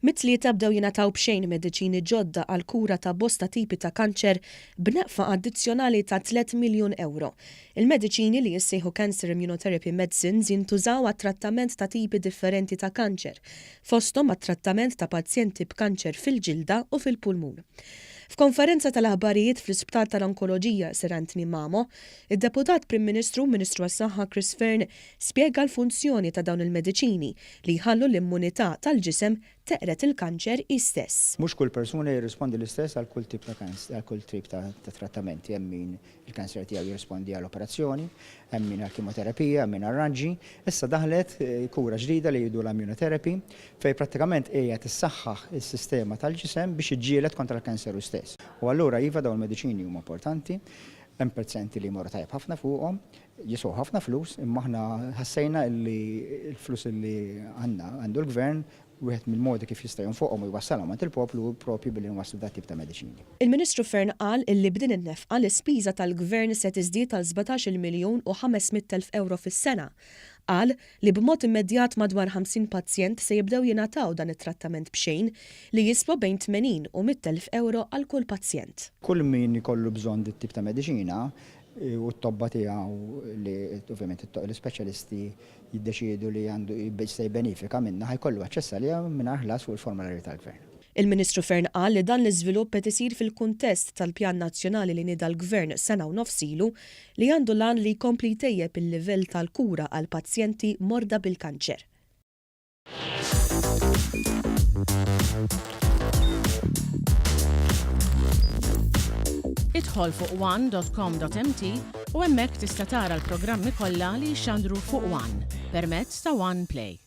Mit-tlieta bdew jingħataw b'xejn mediċini ġodda għall-kura ta' bosta tipi ta' kanċer b'neqfa addizzjonali ta' 3 miljun euro. Il-mediċini li jissejħu Cancer Immunotherapy Medicines jintużaw għat-trattament ta' tipi differenti ta' kanċer, fosthom għat-trattament ta' pazjenti b'kanċer fil-ġilda u fil-pulmun. F'konferenza tal-aħbarijiet fl-Isptar tal-Onkoloġija Serantni Mamo, id-deputat Prim Ministru, Ministru għas-Saħħa Chris Fearne spjega l-funzjoni ta' dawn il-mediċini li jħallu l-immunità tal-ġisem teqret il-kanċer istess. Mhux kull persuna jirrispondi l-istess għal kull tip ta' kanċer, għal kull tip ta' trattamenti. Hemm min il-kanċer tiegħu jirrispondi għal operazzjoni, hemm min għal kemoterapija, hemm min għal ranġi. Issa daħlet kura ġdida li jgħidu l-immunotherapy fejn prattikament hija tissaħħaħ is-sistema tal-ġisem biex iġġieled kontra l-kanċer stess. U allura iva dawn il-mediċini huma importanti, hemm perzenti li jmorru tajjeb ħafna fuqhom, jiswew ħafna flus, imma aħna ħassejna li l-flus li għandu l-Gvern wieħed mill-modi kif jista' jonfoqhom u jwassalhom għand il-poplu proprju billi nwasslu dat tip ta' mediċini. Il-Ministru Fearne qal illi b'din in-nefqa l-ispiża tal-Gvern se tiżdied tal 17 miljun u 500,000 euro fis-sena. Qal li b'mod immedjat madwar 50 pazjent se jibdew jingħataw dan it-trattament b'xejn li jiswa bejn 80 u 100,000 euro għal kull pazjent. Kull min ikollu bżonn dit tip ta' mediċina u t-tobba tiegħu li ovvjament l-ispeċjalisti jiddeċiedu li għandu se jbenefika minnha ħajkollu aċċess għaliha mingħajr ħlas fuq il-formularju tal-Gvern. Il-Ministru Fearne qal li dan l-iżvilupp qed isir fil-kuntest tal-pjan nazzjonali li nieda l-Gvern sena u nofsilu li għandu lan li jkompli jtejjeb il-livell tal-kura għal pazjenti morda bil-kanċer. Idħol fuq one.com.mt u hemmhekk tista' tara l-programmi kollha li jxandru fuq One permezz ta' One Play.